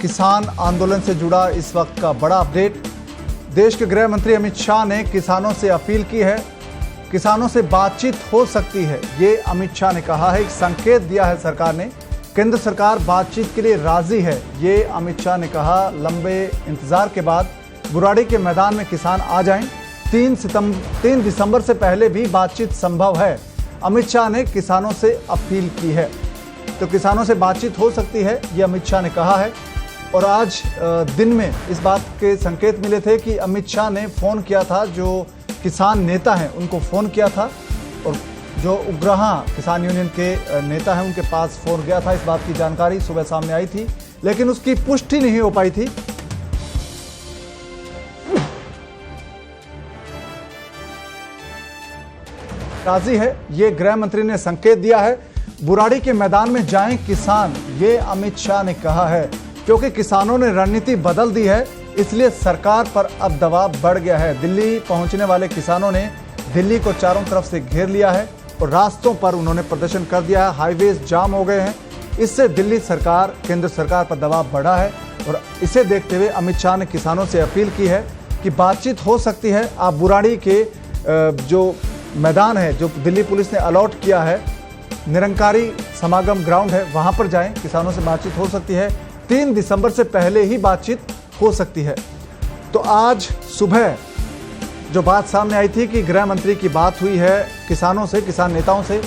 किसान आंदोलन से जुड़ा इस वक्त का बड़ा अपडेट। देश के गृह मंत्री अमित शाह ने किसानों से अपील की है, किसानों से बातचीत हो सकती है, ये अमित शाह ने कहा है। एक संकेत दिया है सरकार ने, केंद्र सरकार बातचीत के लिए राजी है, ये अमित शाह ने कहा। लंबे इंतजार के बाद बुराड़ी के मैदान में किसान आ जाएं, 3 दिसंबर से पहले भी बातचीत संभव है, अमित शाह ने किसानों से अपील की है। तो किसानों से बातचीत हो सकती है, ये अमित शाह ने कहा है। और आज दिन में इस बात के संकेत मिले थे कि अमित शाह ने फ़ोन किया था, जो किसान नेता हैं उनको फ़ोन किया था, और जो उग्रहा किसान यूनियन के नेता हैं उनके पास फ़ोन गया था। इस बात की जानकारी सुबह सामने आई थी, लेकिन उसकी पुष्टि नहीं हो पाई थी। राजी है, ये गृह मंत्री ने संकेत दिया है। बुराड़ी के मैदान में जाएं किसान, ये अमित शाह ने कहा है, क्योंकि किसानों ने रणनीति बदल दी है, इसलिए सरकार पर अब दबाव बढ़ गया है। दिल्ली पहुंचने वाले किसानों ने दिल्ली को चारों तरफ से घेर लिया है और रास्तों पर उन्होंने प्रदर्शन कर दिया है, हाईवेज जाम हो गए हैं। इससे दिल्ली सरकार, केंद्र सरकार पर दबाव बढ़ा है और इसे देखते हुए अमित शाह ने किसानों से अपील की है कि बातचीत हो सकती है। आप बुराड़ी के जो मैदान है, जो दिल्ली पुलिस ने अलॉट किया है, निरंकारी समागम ग्राउंड है, वहां पर जाएं, किसानों से बातचीत हो सकती है। 3 दिसंबर से पहले ही बातचीत हो सकती है। तो आज सुबह जो बात सामने आई थी कि गृह मंत्री की बात हुई है किसानों से, किसान नेताओं से,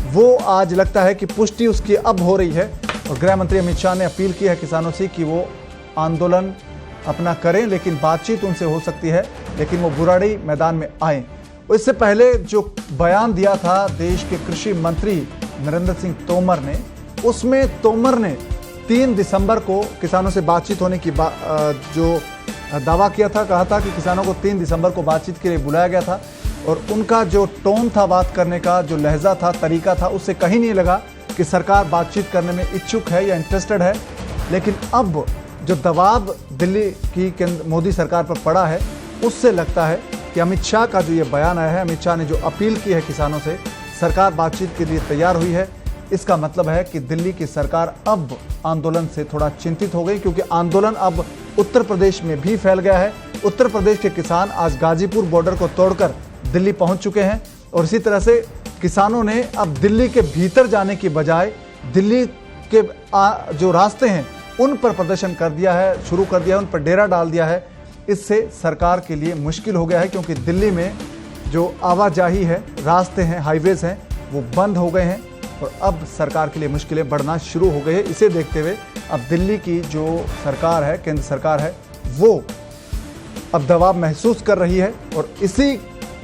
वो आज लगता है कि पुष्टि उसकी अब हो रही है। और गृह मंत्री अमित शाह ने अपील की है किसानों से कि वो आंदोलन अपना करें, लेकिन बातचीत उनसे हो सकती है, लेकिन वो बुराड़ी मैदान में आएँ। इससे पहले जो बयान दिया था देश के कृषि मंत्री नरेंद्र सिंह तोमर ने, उसमें तोमर ने 3 दिसंबर को किसानों से बातचीत होने की जो दावा किया था, कहा था कि किसानों को 3 दिसंबर को बातचीत के लिए बुलाया गया था। और उनका जो टोन था बात करने का, जो लहजा था, तरीका था, उससे कहीं नहीं लगा कि सरकार बातचीत करने में इच्छुक है या इंटरेस्टेड है। लेकिन अब जो दबाव दिल्ली की मोदी सरकार पर पड़ा है, उससे लगता है कि अमित शाह का जो ये बयान आया है, अमित शाह ने जो अपील की है किसानों से, सरकार बातचीत के लिए तैयार हुई है। इसका मतलब है कि दिल्ली की सरकार अब आंदोलन से थोड़ा चिंतित हो गई, क्योंकि आंदोलन अब उत्तर प्रदेश में भी फैल गया है। उत्तर प्रदेश के किसान आज गाजीपुर बॉर्डर को तोड़कर दिल्ली पहुंच चुके हैं। और इसी तरह से किसानों ने अब दिल्ली के भीतर जाने की बजाय दिल्ली के जो रास्ते हैं उन पर प्रदर्शन कर दिया है, शुरू कर दिया है, उन पर डेरा डाल दिया है। इससे सरकार के लिए मुश्किल हो गया है, क्योंकि दिल्ली में जो आवाजाही है, रास्ते हैं, हाईवेज हैं, वो बंद हो गए हैं और अब सरकार के लिए मुश्किलें बढ़ना शुरू हो गई है। इसे देखते हुए अब दिल्ली की जो सरकार है, केंद्र सरकार है, वो अब दबाव महसूस कर रही है। और इसी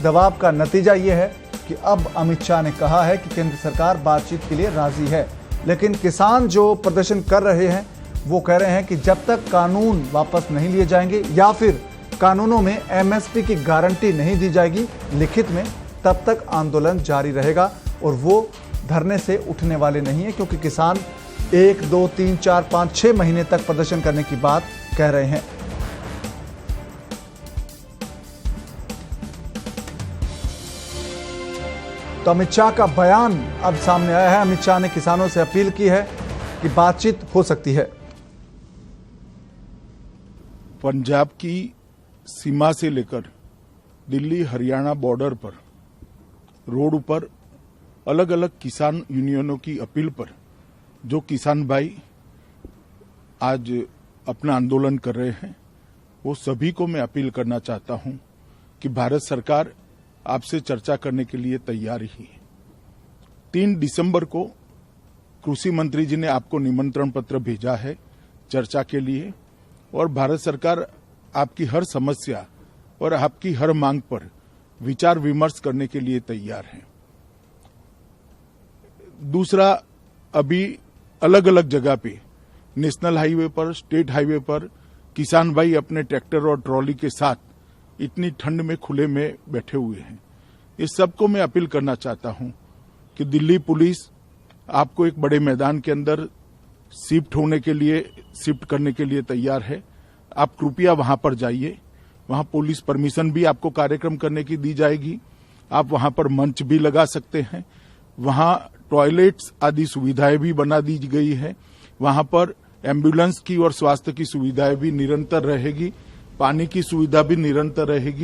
दबाव का नतीजा ये है कि अब अमित शाह ने कहा है कि केंद्र सरकार बातचीत के लिए राजी है। लेकिन किसान जो प्रदर्शन कर रहे हैं वो कह रहे हैं कि जब तक कानून वापस नहीं लिए जाएंगे या फिर कानूनों में एमएसपी की गारंटी नहीं दी जाएगी लिखित में, तब तक आंदोलन जारी रहेगा। और वो धरने से उठने वाले नहीं है, क्योंकि किसान 1, 2, 3, 4, 5, 6 महीने तक प्रदर्शन करने की बात कह रहे हैं। तो अमित शाह का बयान अब सामने आया है। अमित शाह ने किसानों से अपील की है कि बातचीत हो सकती है। पंजाब की सीमा से लेकर दिल्ली हरियाणा बॉर्डर पर रोड पर अलग अलग किसान यूनियनों की अपील पर जो किसान भाई आज अपना आंदोलन कर रहे हैं, वो सभी को मैं अपील करना चाहता हूं कि भारत सरकार आपसे चर्चा करने के लिए तैयार ही है। 3 दिसंबर को कृषि मंत्री जी ने आपको निमंत्रण पत्र भेजा है चर्चा के लिए, और भारत सरकार आपकी हर समस्या और आपकी हर मांग पर विचार विमर्श करने के लिए तैयार है। दूसरा, अभी अलग अलग जगह पे, नेशनल हाईवे पर, स्टेट हाईवे पर किसान भाई अपने ट्रैक्टर और ट्रॉली के साथ इतनी ठंड में खुले में बैठे हुए हैं। इस सबको मैं अपील करना चाहता हूं कि दिल्ली पुलिस आपको एक बड़े मैदान के अंदर शिफ्ट करने के लिए तैयार है। आप कृपया वहां पर जाइए, वहां पुलिस परमिशन भी आपको कार्यक्रम करने की दी जाएगी। आप वहां पर मंच भी लगा सकते हैं, वहां टॉयलेट्स आदि सुविधाएं भी बना दी गई है। वहां पर एम्बुलेंस की और स्वास्थ्य की सुविधाएं भी निरंतर रहेगी, पानी की सुविधा भी निरंतर रहेगी।